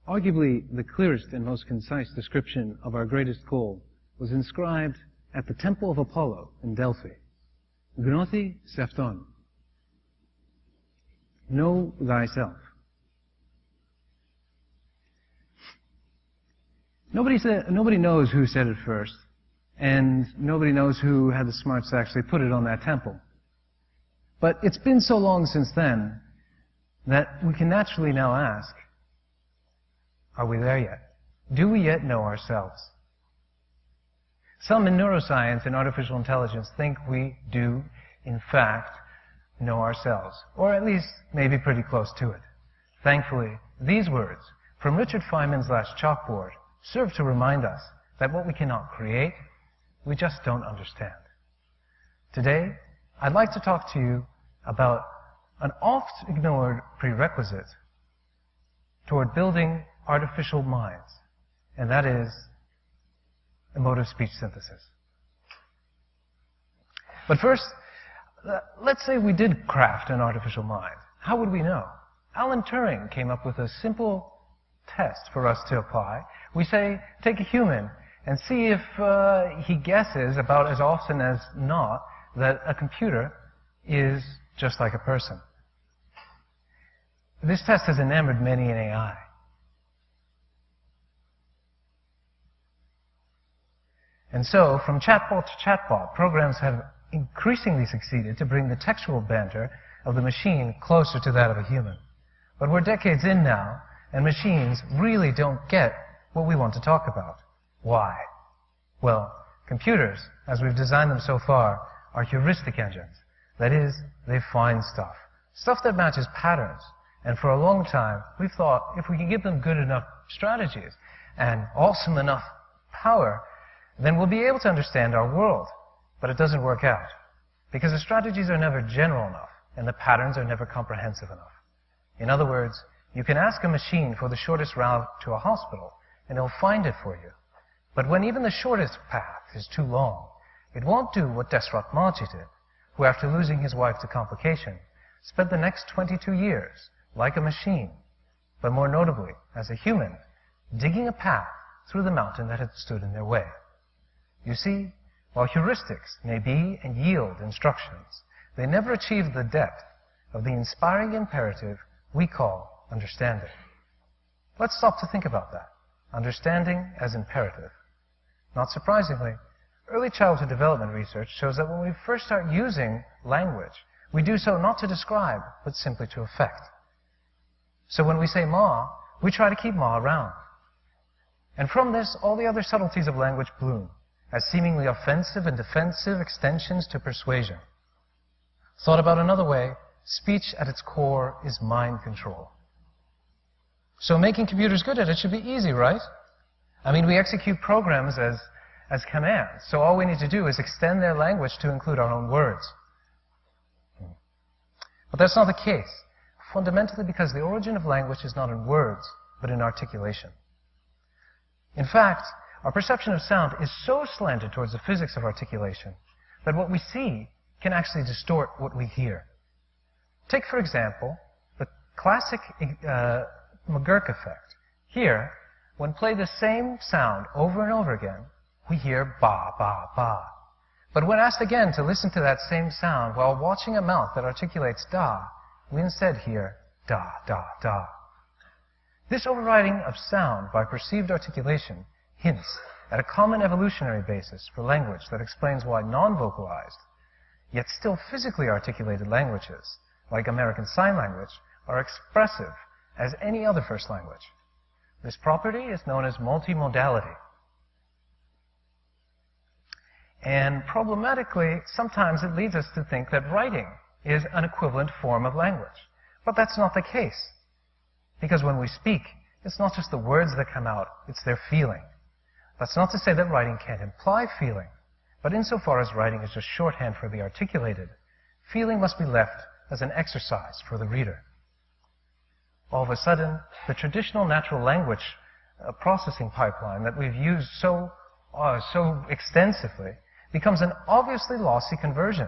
Arguably, the clearest and most concise description of our greatest goal was inscribed at the Temple of Apollo in Delphi. Gnoti Sefton. Know thyself. Nobody knows who said it first, and nobody knows who had the smarts to actually put it on that temple. But it's been so long since then that we can naturally now ask, are we there yet? Do we yet know ourselves? Some in neuroscience and artificial intelligence think we do, in fact, know ourselves, or at least maybe pretty close to it. Thankfully, these words from Richard Feynman's last chalkboard serve to remind us that what we cannot create, we just don't understand. Today, I'd like to talk to you about an oft-ignored prerequisite toward building artificial minds, and that is emotive speech synthesis. But first, let's say we did craft an artificial mind. How would we know? Alan Turing came up with a simple test for us to apply. We say, take a human and see if he guesses about as often as not that a computer is just like a person. This test has enamored many in AI. And so, from chatbot to chatbot, programs have increasingly succeeded to bring the textual banter of the machine closer to that of a human. But we're decades in now, and machines really don't get what we want to talk about. Why? Well, computers, as we've designed them so far, are heuristic engines. That is, they find stuff that matches patterns. And for a long time, we've thought if we can give them good enough strategies and awesome enough power, then we'll be able to understand our world. But it doesn't work out, because the strategies are never general enough, and the patterns are never comprehensive enough. In other words, you can ask a machine for the shortest route to a hospital, and it'll find it for you. But when even the shortest path is too long, it won't do what Desrat Maji did, who after losing his wife to complication, spent the next 22 years, like a machine, but more notably, as a human, digging a path through the mountain that had stood in their way. You see, while heuristics may be and yield instructions, they never achieve the depth of the inspiring imperative we call understanding. Let's stop to think about that. Understanding as imperative. Not surprisingly, early childhood development research shows that when we first start using language, we do so not to describe, but simply to affect. So when we say ma, we try to keep ma around. And from this, all the other subtleties of language bloom as seemingly offensive and defensive extensions to persuasion. Thought about another way, speech at its core is mind control. So making computers good at it should be easy, right? I mean, we execute programs as commands, so all we need to do is extend their language to include our own words. But that's not the case, fundamentally because the origin of language is not in words, but in articulation. In fact, our perception of sound is so slanted towards the physics of articulation that what we see can actually distort what we hear. Take, for example, the classic McGurk effect. Here, when played the same sound over and over again, we hear ba, ba, ba. But when asked again to listen to that same sound while watching a mouth that articulates da, we instead hear da, da, da. This overriding of sound by perceived articulation hints at a common evolutionary basis for language that explains why non-vocalized, yet still physically articulated languages, like American Sign Language, are expressive as any other first language. This property is known as multimodality. And problematically, sometimes it leads us to think that writing is an equivalent form of language. But that's not the case. Because when we speak, it's not just the words that come out, it's their feeling. That's not to say that writing can't imply feeling, but insofar as writing is just shorthand for the articulated, feeling must be left as an exercise for the reader. all of a sudden, the traditional natural language processing pipeline that we've used so extensively becomes an obviously lossy conversion.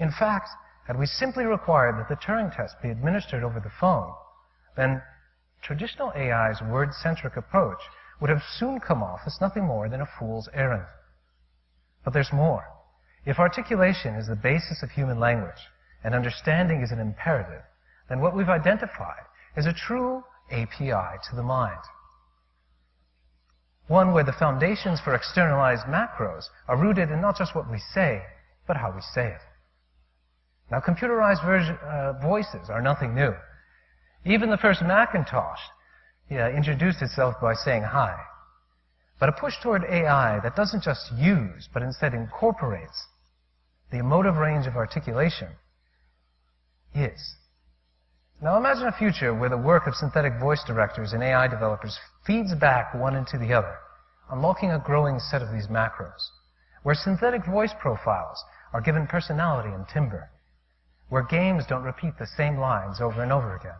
In fact, had we simply required that the Turing test be administered over the phone, then traditional AI's word-centric approach would have soon come off as nothing more than a fool's errand. But there's more. If articulation is the basis of human language, and understanding is an imperative, then what we've identified is a true API to the mind. One where the foundations for externalized macros are rooted in not just what we say, but how we say it. Now, computerized voices are nothing new. Even the first Macintosh introduced itself by saying hi. But a push toward AI that doesn't just use, but instead incorporates the emotive range of articulation is. Now imagine a future where the work of synthetic voice directors and AI developers feeds back one into the other, unlocking a growing set of these macros, where synthetic voice profiles are given personality and timbre, where games don't repeat the same lines over and over again,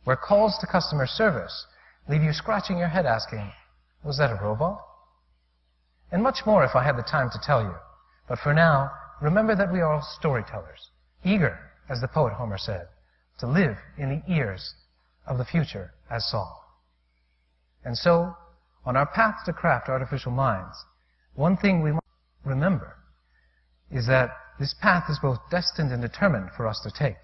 where calls to customer service leave you scratching your head asking, was that a robot? And much more if I had the time to tell you. But for now, remember that we are all storytellers, eager, as the poet Homer said, to live in the ears of the future as song. And so, on our path to craft artificial minds, one thing we must remember is that this path is both destined and determined for us to take.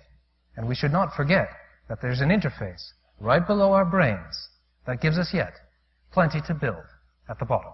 And we should not forget that there's an interface right below our brains that gives us yet plenty to build at the bottom.